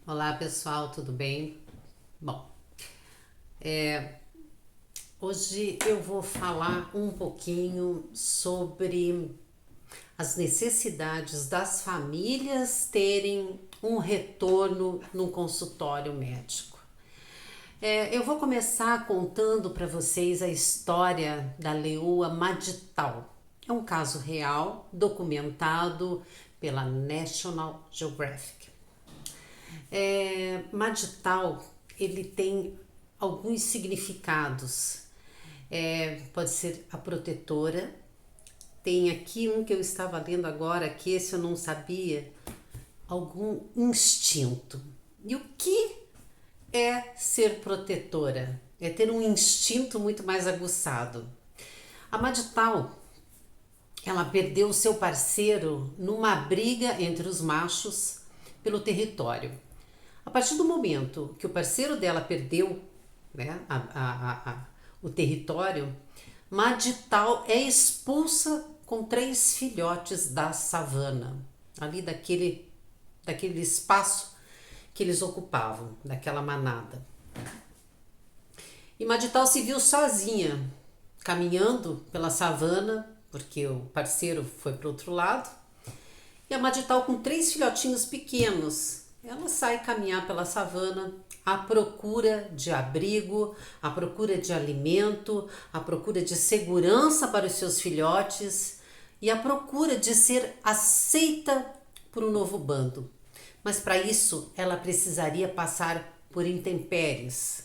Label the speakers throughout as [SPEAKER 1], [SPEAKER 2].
[SPEAKER 1] Olá pessoal, tudo bem? Bom, hoje eu vou falar um pouquinho sobre as necessidades das famílias terem um retorno no consultório médico. Eu vou começar contando para vocês a história da leoa Madtal. É um caso real, documentado pela National Geographic. Madtal, ele tem alguns significados. Pode ser a protetora. Tem aqui um que eu estava lendo agora, que esse eu não sabia. Algum instinto. E o que é ser protetora? É ter um instinto muito mais aguçado. A Madtal, ela perdeu seu parceiro numa briga entre os machos pelo território. A partir do momento que o parceiro dela perdeu, né, o território, Madtal é expulsa com 3 filhotes da savana, ali daquele espaço que eles ocupavam, daquela manada. E Madtal se viu sozinha, caminhando pela savana, porque o parceiro foi para o outro lado. E a Madtal, com 3 filhotinhos pequenos, ela sai caminhar pela savana à procura de abrigo, à procura de alimento, à procura de segurança para os seus filhotes e à procura de ser aceita por um novo bando. Mas para isso ela precisaria passar por intempéries.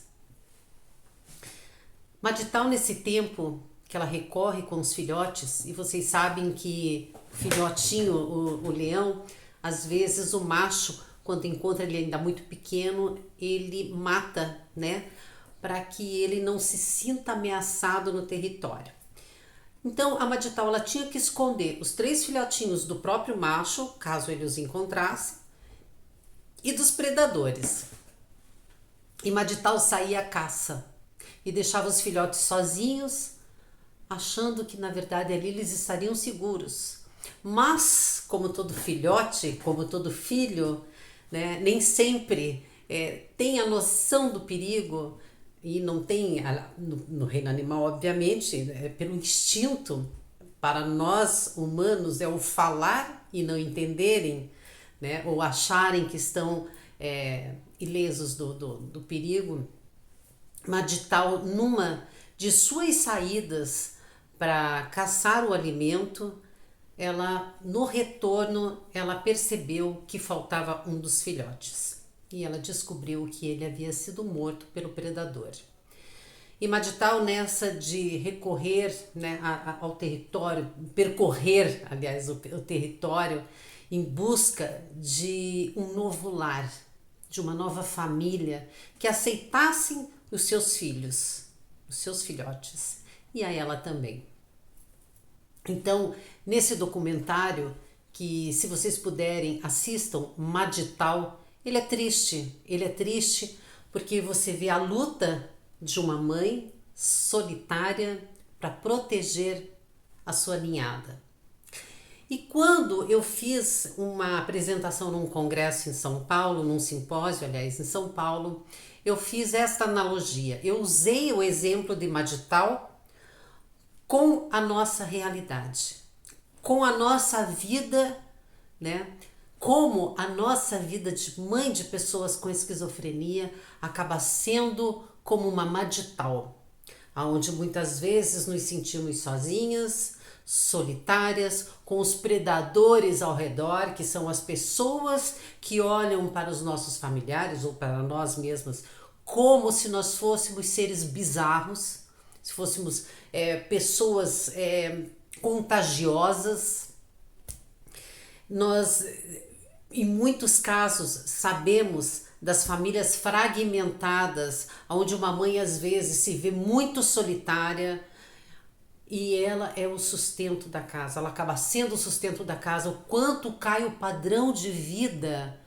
[SPEAKER 1] Madtal, nesse tempo que ela recorre com os filhotes, e vocês sabem que o filhotinho, o leão, às vezes o macho, quando encontra ele ainda muito pequeno, ele mata, né? Para que ele não se sinta ameaçado no território. Então a Madtal, ela tinha que esconder os 3 filhotinhos do próprio macho, caso ele os encontrasse, e dos predadores. E Madtal saía à caça e deixava os filhotes sozinhos, achando que na verdade ali eles estariam seguros. Mas, como todo filhote, como todo filho, né, nem sempre tem a noção do perigo e não tem, no reino animal, obviamente, pelo instinto. Para nós humanos é o falar e não entenderem, né, ou acharem que estão ilesos do perigo. Madtal, numa de suas saídas para caçar o alimento, ela, no retorno, ela percebeu que faltava um dos filhotes e ela descobriu que ele havia sido morto pelo predador. E Madtal, nessa de recorrer, né, ao território, percorrer, aliás, o território em busca de um novo lar, de uma nova família que aceitassem os seus filhos, os seus filhotes, e a ela também. Então, nesse documentário, que se vocês puderem assistam, Madtal, ele é triste porque você vê a luta de uma mãe solitária para proteger a sua ninhada. E quando eu fiz uma apresentação num congresso em São Paulo, num simpósio, aliás, em São Paulo, eu fiz esta analogia. Eu usei o exemplo de Madtal com a nossa realidade, com a nossa vida, né? Como a nossa vida de mãe de pessoas com esquizofrenia acaba sendo como uma Madtal, onde muitas vezes nos sentimos sozinhas, solitárias, com os predadores ao redor, que são as pessoas que olham para os nossos familiares ou para nós mesmas como se nós fôssemos seres bizarros, se fôssemos pessoas contagiosas. Nós, em muitos casos, sabemos das famílias fragmentadas, onde uma mãe às vezes se vê muito solitária e ela é o sustento da casa, ela acaba sendo o sustento da casa. O quanto cai o padrão de vida,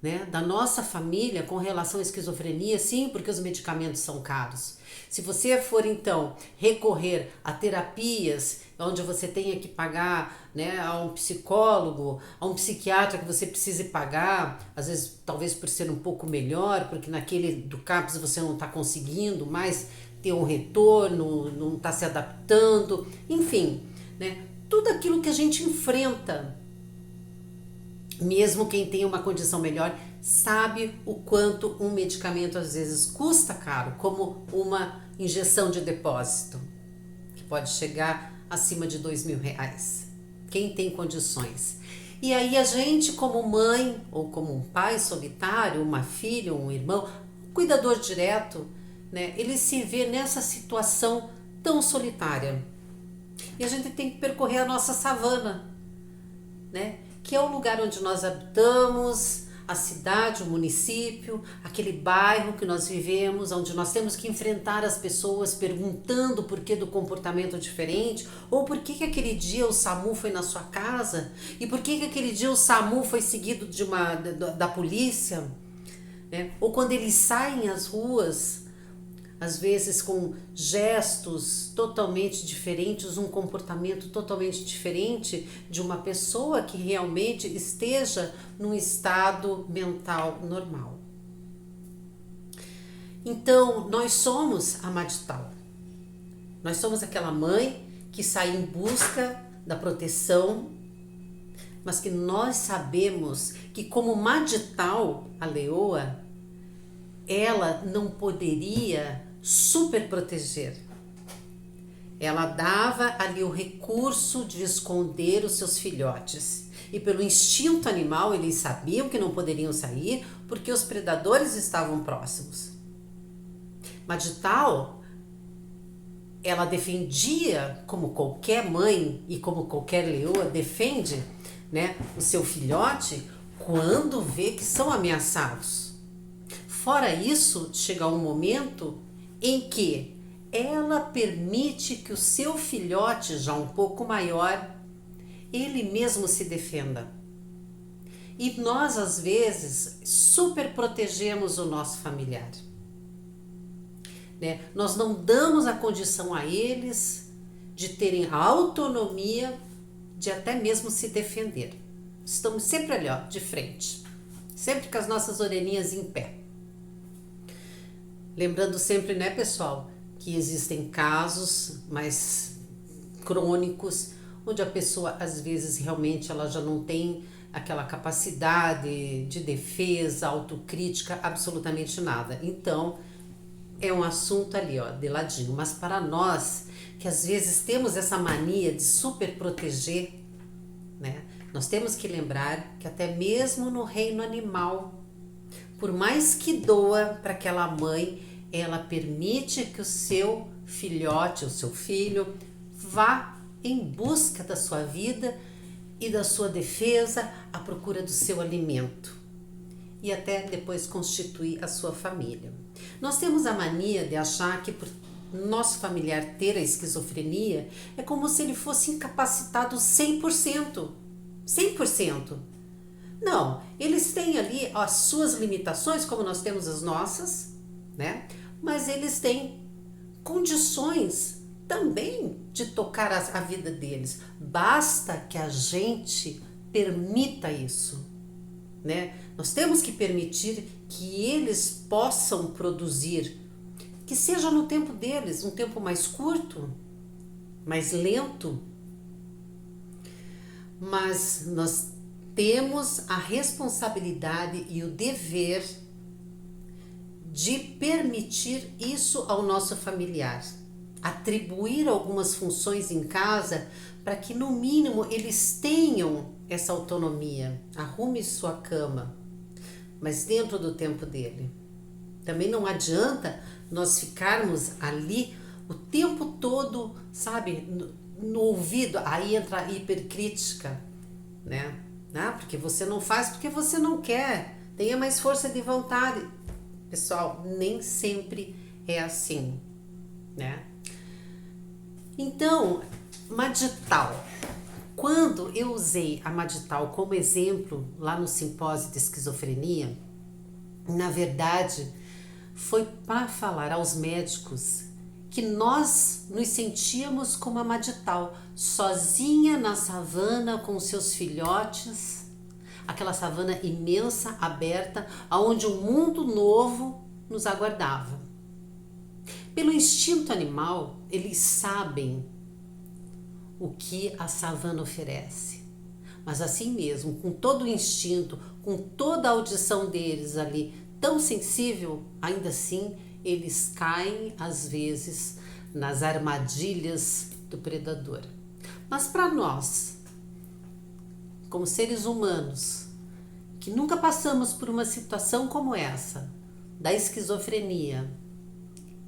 [SPEAKER 1] né, da nossa família com relação à esquizofrenia, sim, porque os medicamentos são caros. Se você for então recorrer a terapias onde você tenha que pagar, né, a um psicólogo, a um psiquiatra que você precise pagar, às vezes talvez por ser um pouco melhor, porque naquele do CAPS você não está conseguindo mais ter um retorno, não está se adaptando, enfim, né, tudo aquilo que a gente enfrenta. Mesmo quem tem uma condição melhor sabe o quanto um medicamento às vezes custa caro, como uma injeção de depósito, que pode chegar acima de R$ 2.000. Quem tem condições. E aí a gente, como mãe ou como um pai solitário, uma filha, um irmão, um cuidador direto, né, ele se vê nessa situação tão solitária. E a gente tem que percorrer a nossa savana, né? Que é o lugar onde nós habitamos, a cidade, o município, aquele bairro que nós vivemos, onde nós temos que enfrentar as pessoas perguntando por que do comportamento diferente, ou por que aquele dia o SAMU foi na sua casa, e por que aquele dia o SAMU foi seguido da polícia, né? Ou quando eles saem às ruas, às vezes com gestos totalmente diferentes, um comportamento totalmente diferente de uma pessoa que realmente esteja num estado mental normal. Então, nós somos a Madtal. Nós somos aquela mãe que sai em busca da proteção, mas que nós sabemos que como Madtal, a leoa, ela não poderia super proteger. Ela dava ali o recurso de esconder os seus filhotes. E pelo instinto animal, eles sabiam que não poderiam sair porque os predadores estavam próximos. Madtal, ela defendia, como qualquer mãe e como qualquer leoa defende, né, o seu filhote quando vê que são ameaçados. Fora isso, chega um momento em que ela permite que o seu filhote, já um pouco maior, ele mesmo se defenda. E nós, às vezes, super protegemos o nosso familiar, né? Nós não damos a condição a eles de terem a autonomia de até mesmo se defender. Estamos sempre ali, ó, de frente, sempre com as nossas orelhinhas em pé. Lembrando sempre, né, pessoal, que existem casos mais crônicos, onde a pessoa, às vezes, realmente ela já não tem aquela capacidade de defesa, autocrítica, absolutamente nada. Então, é um assunto ali, ó, de ladinho. Mas para nós, que às vezes temos essa mania de super proteger, né, nós temos que lembrar que até mesmo no reino animal, por mais que doa para aquela mãe, ela permite que o seu filhote, o seu filho, vá em busca da sua vida e da sua defesa, à procura do seu alimento e até depois constituir a sua família. Nós temos a mania de achar que por nosso familiar ter a esquizofrenia é como se ele fosse incapacitado 100%. 100%. Não, eles têm ali as suas limitações, como nós temos as nossas, né? Mas eles têm condições também de tocar a vida deles. Basta que a gente permita isso, né? Nós temos que permitir que eles possam produzir, que seja no tempo deles, um tempo mais curto, mais lento, mas nós temos a responsabilidade e o dever de permitir isso ao nosso familiar, atribuir algumas funções em casa para que no mínimo eles tenham essa autonomia. Arrume sua cama, mas dentro do tempo dele. Também não adianta nós ficarmos ali o tempo todo, sabe, no ouvido. Aí entra a hipercrítica, né? Porque você não faz porque você não quer, tenha mais força de vontade. Pessoal, nem sempre é assim, né? Então, Madtal, Quando eu usei a Madital como exemplo lá no simpósio de esquizofrenia, na verdade foi para falar aos médicos que nós nos sentíamos como a Madital, sozinha na savana com seus filhotes, aquela savana imensa, aberta, onde um mundo novo nos aguardava. Pelo instinto animal, eles sabem o que a savana oferece. Mas assim mesmo, com todo o instinto, com toda a audição deles ali, tão sensível, ainda assim, eles caem às vezes nas armadilhas do predador. Mas para nós, como seres humanos, que nunca passamos por uma situação como essa, da esquizofrenia,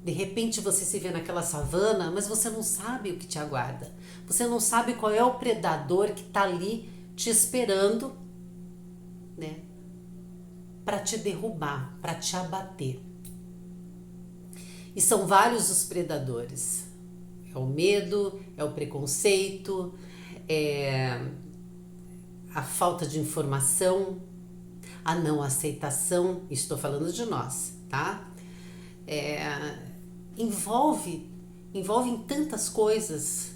[SPEAKER 1] de repente você se vê naquela savana, mas você não sabe o que te aguarda. Você não sabe qual é o predador que está ali te esperando, né, para te derrubar, para te abater. E são vários os predadores. É o medo, é o preconceito, é a falta de informação, a não aceitação. Estou falando de nós, tá? Envolve tantas coisas,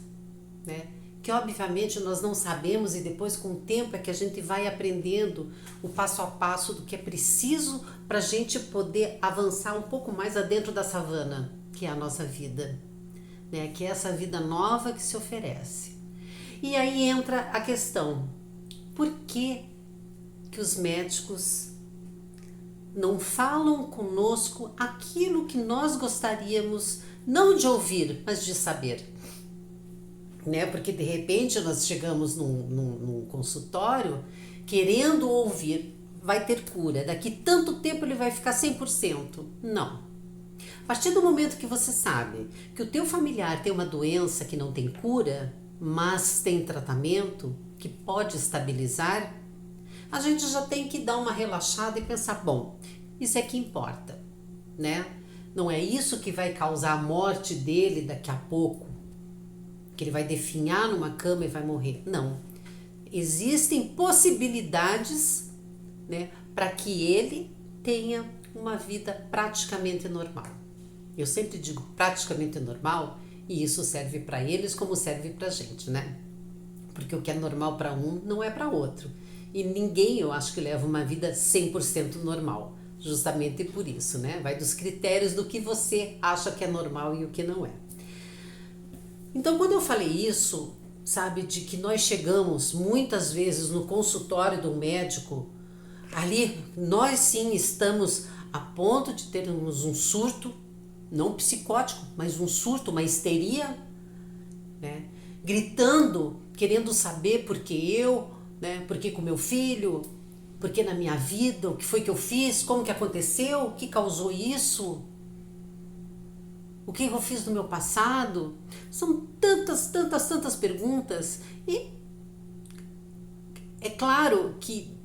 [SPEAKER 1] né, que obviamente nós não sabemos, e depois com o tempo é que a gente vai aprendendo o passo a passo do que é preciso para a gente poder avançar um pouco mais adentro da savana, que é a nossa vida, né, que é essa vida nova que se oferece. E aí entra a questão, por que os médicos não falam conosco aquilo que nós gostaríamos, não de ouvir, mas de saber? Né? Porque de repente nós chegamos num consultório querendo ouvir, vai ter cura, daqui tanto tempo ele vai ficar 100%. Não. A partir do momento que você sabe que o teu familiar tem uma doença que não tem cura, mas tem tratamento que pode estabilizar, a gente já tem que dar uma relaxada e pensar, bom, isso é que importa, né? Não é isso que vai causar a morte dele daqui a pouco, que ele vai definhar numa cama e vai morrer. Não. Existem possibilidades, né, para que ele tenha uma vida praticamente normal. Eu sempre digo praticamente normal, e isso serve para eles como serve para a gente, né? Porque o que é normal para um não é para outro. E ninguém, eu acho, que leva uma vida 100% normal. Justamente por isso, né? Vai dos critérios do que você acha que é normal e o que não é. Então, quando eu falei isso, sabe, de que nós chegamos muitas vezes no consultório do médico, ali nós sim estamos a ponto de termos um surto, não psicótico, mas um surto, uma histeria, né? Gritando, querendo saber por que eu, né? Por que com meu filho, por que na minha vida, o que foi que eu fiz, como que aconteceu, o que causou isso, o que eu fiz no meu passado. São tantas perguntas, e é claro que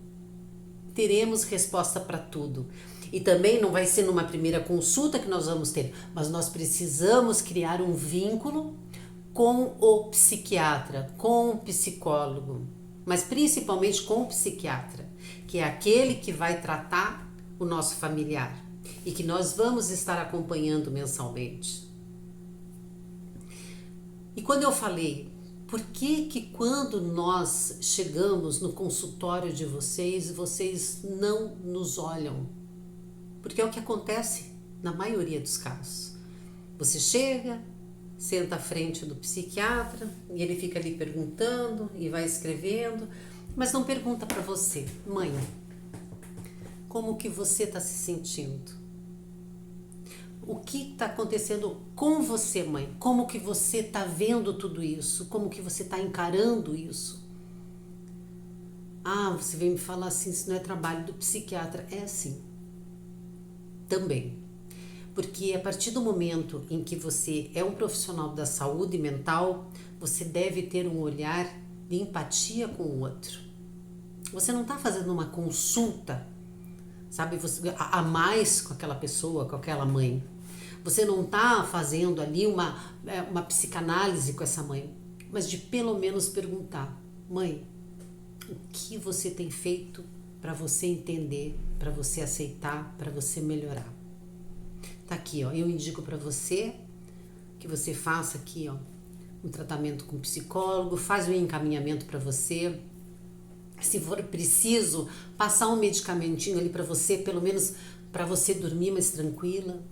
[SPEAKER 1] teremos resposta para tudo. E também não vai ser numa primeira consulta que nós vamos ter, mas nós precisamos criar um vínculo com o psiquiatra, com o psicólogo, mas principalmente com o psiquiatra, que é aquele que vai tratar o nosso familiar e que nós vamos estar acompanhando mensalmente. E quando eu falei, por que quando nós chegamos no consultório de vocês, vocês não nos olham? Porque é o que acontece na maioria dos casos. Você chega, senta à frente do psiquiatra e ele fica ali perguntando e vai escrevendo, mas não pergunta para você, mãe, como que você está se sentindo? O que está acontecendo com você, mãe? Como que você está vendo tudo isso? Como que você está encarando isso? Ah, você vem me falar assim, isso não é trabalho do psiquiatra. É assim. Também. Porque a partir do momento em que você é um profissional da saúde mental, você deve ter um olhar de empatia com o outro. Você não está fazendo uma consulta, sabe, a mais com aquela pessoa, com aquela mãe. Você não está fazendo ali uma psicanálise com essa mãe, mas de pelo menos perguntar. mãe, o que você tem feito para você entender, para você aceitar, para você melhorar? Tá aqui, ó, eu indico para você que você faça aqui, ó, um tratamento com psicólogo, faz um encaminhamento para você. Se for preciso, passar um medicamentinho ali para você, pelo menos para você dormir mais tranquila.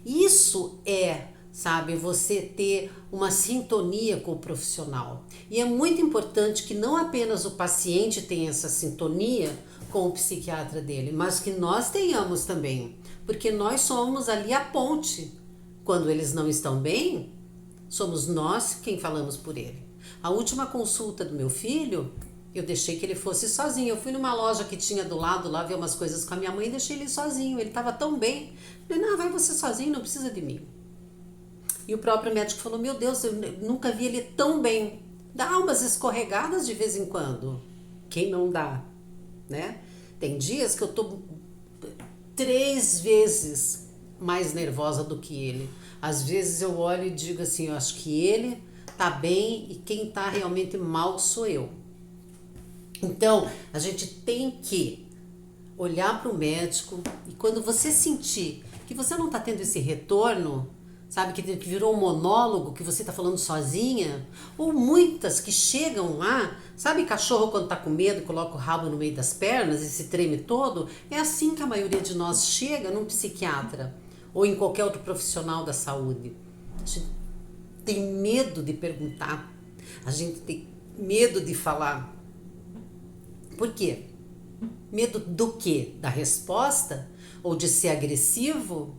[SPEAKER 1] Isso é, sabe, você ter uma sintonia com o profissional. E é muito importante que não apenas o paciente tenha essa sintonia com o psiquiatra dele, mas que nós tenhamos também, porque nós somos ali a ponte. Quando eles não estão bem, somos nós quem falamos por ele. A última consulta do meu filho, eu deixei que ele fosse sozinho. Eu fui numa loja que tinha do lado lá ver umas coisas com a minha mãe e deixei ele sozinho. Ele estava tão bem. Falei, não, vai você sozinho, não precisa de mim. E o próprio médico falou, meu Deus, eu nunca vi ele tão bem. Dá umas escorregadas de vez em quando. Quem não dá, né? Tem dias que eu tô 3 vezes mais nervosa do que ele. Às vezes eu olho e digo assim, eu acho que ele tá bem e quem tá realmente mal sou eu. Então, a gente tem que olhar para o médico e quando você sentir que você não está tendo esse retorno, sabe, que virou um monólogo, que você está falando sozinha, ou muitas que chegam lá, sabe, cachorro quando está com medo, coloca o rabo no meio das pernas e se treme todo, é assim que a maioria de nós chega num psiquiatra ou em qualquer outro profissional da saúde. A gente tem medo de perguntar, a gente tem medo de falar. Por quê? Medo do quê? Da resposta? Ou de ser agressivo?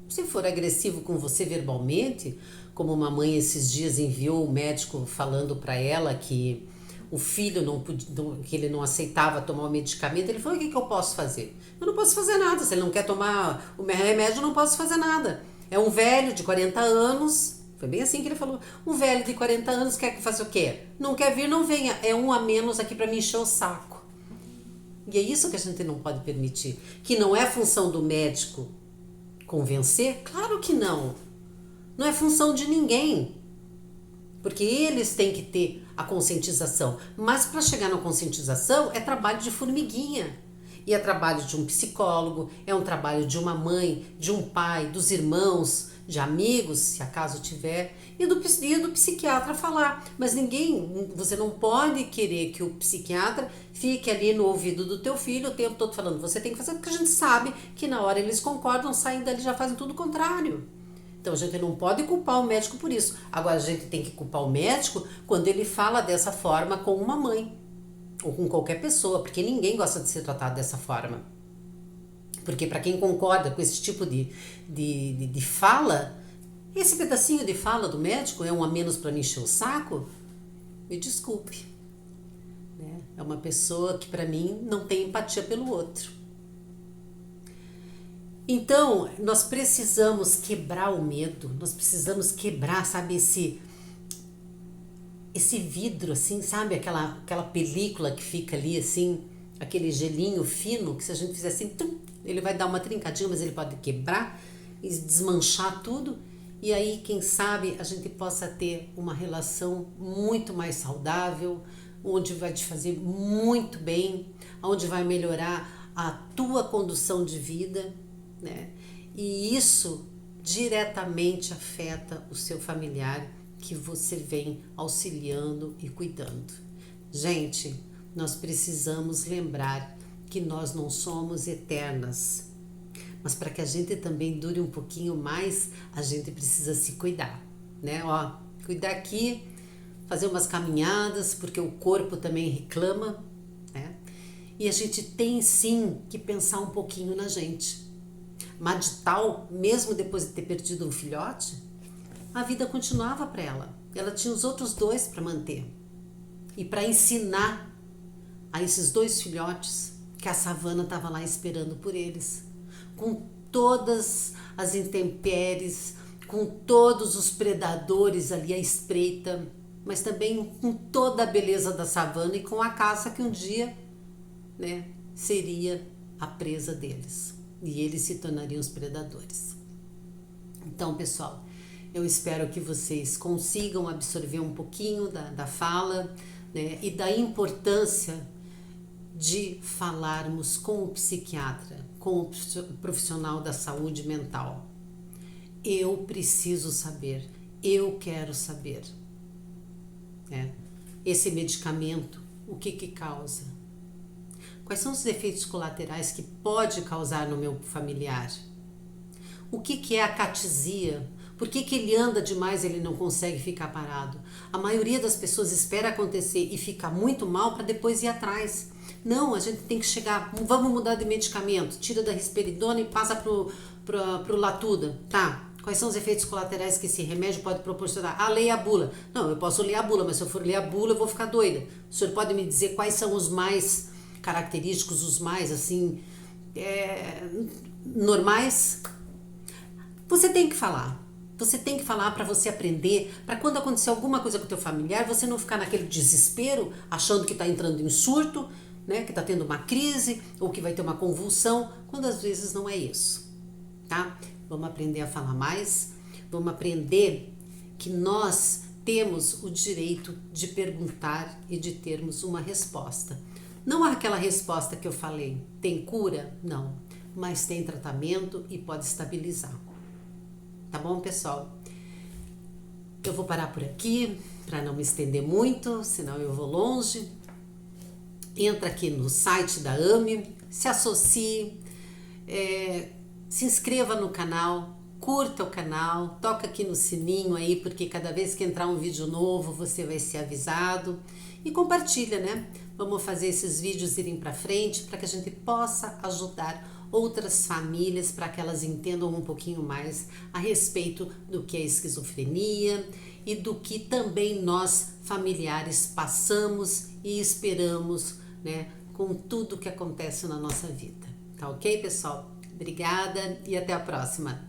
[SPEAKER 1] Se for agressivo com você verbalmente, como uma mãe esses dias enviou o médico falando para ela que o filho que ele não aceitava tomar o medicamento, ele falou, o que eu posso fazer? Eu não posso fazer nada, se ele não quer tomar o meu remédio, eu não posso fazer nada. É um velho de 40 anos, foi bem assim que ele falou, um velho de 40 anos quer que faça o quê? Não quer vir, não venha, é um a menos aqui para me encher o saco. E é isso que a gente não pode permitir. Que não é função do médico convencer? Claro que não. Não é função de ninguém. Porque eles têm que ter a conscientização. Mas para chegar na conscientização é trabalho de formiguinha. E é trabalho de um psicólogo, é um trabalho de uma mãe, de um pai, dos irmãos, de amigos, se acaso tiver, e do psiquiatra falar. Mas você não pode querer que o psiquiatra fique ali no ouvido do teu filho o tempo todo falando, você tem que fazer, porque a gente sabe que na hora eles concordam, saem dali e já fazem tudo o contrário. Então a gente não pode culpar o médico por isso. Agora a gente tem que culpar o médico quando ele fala dessa forma com uma mãe ou com qualquer pessoa, porque ninguém gosta de ser tratado dessa forma. Porque para quem concorda com esse tipo de fala, esse pedacinho de fala do médico é um a menos para me encher o saco, me desculpe. Né? É uma pessoa que para mim não tem empatia pelo outro. Então, nós precisamos quebrar o medo, nós precisamos quebrar, sabe, esse vidro, assim, sabe, aquela película que fica ali, assim, aquele gelinho fino, que se a gente fizer assim, ele vai dar uma trincadinha, mas ele pode quebrar e desmanchar tudo, e aí, quem sabe, a gente possa ter uma relação muito mais saudável, onde vai te fazer muito bem, onde vai melhorar a tua condução de vida, né? E isso diretamente afeta o seu familiar que você vem auxiliando e cuidando. Gente, nós precisamos lembrar que nós não somos eternas, mas para que a gente também dure um pouquinho mais, a gente precisa se cuidar, né? Ó, cuidar aqui, fazer umas caminhadas, porque o corpo também reclama, né? E a gente tem sim que pensar um pouquinho na gente. Madital, mesmo depois de ter perdido um filhote, a vida continuava para ela. Ela tinha os outros 2 para manter. E para ensinar a esses 2 filhotes que a savana estava lá esperando por eles. Com todas as intempéries, com todos os predadores ali à espreita, mas também com toda a beleza da savana e com a caça que um dia, né, seria a presa deles. E eles se tornariam os predadores. Então, pessoal, eu espero que vocês consigam absorver um pouquinho da fala, né, e da importância de falarmos com o psiquiatra, com o profissional da saúde mental. Eu preciso saber, eu quero saber, né? Esse medicamento, o que causa? Quais são os efeitos colaterais que pode causar no meu familiar? O que é a catisia? Por que ele anda demais e ele não consegue ficar parado? A maioria das pessoas espera acontecer e fica muito mal para depois ir atrás. Não, a gente tem que chegar, vamos mudar de medicamento, tira da risperidona e passa pro Latuda. Tá, quais são os efeitos colaterais que esse remédio pode proporcionar? Ah, leia a bula. Não, eu posso ler a bula, mas se eu for ler a bula eu vou ficar doida. O senhor pode me dizer quais são os mais característicos, os mais assim, normais? Você tem que falar. Você tem que falar para você aprender, para quando acontecer alguma coisa com o teu familiar, você não ficar naquele desespero, achando que está entrando em surto, né, que está tendo uma crise ou que vai ter uma convulsão, quando às vezes não é isso, tá? Vamos aprender a falar mais, vamos aprender que nós temos o direito de perguntar e de termos uma resposta. Não aquela resposta que eu falei, tem cura? Não, mas tem tratamento e pode estabilizar. Tá bom, pessoal? Eu vou parar por aqui para não me estender muito, senão eu vou longe. Entra aqui no site da AME, se associe, se inscreva no canal, curta o canal, toca aqui no sininho aí, porque cada vez que entrar um vídeo novo você vai ser avisado. E compartilha, né? Vamos fazer esses vídeos irem para frente para que a gente possa ajudar outras famílias para que elas entendam um pouquinho mais a respeito do que é esquizofrenia e do que também nós familiares passamos e esperamos, né, com tudo que acontece na nossa vida. Tá ok, pessoal? Obrigada e até a próxima!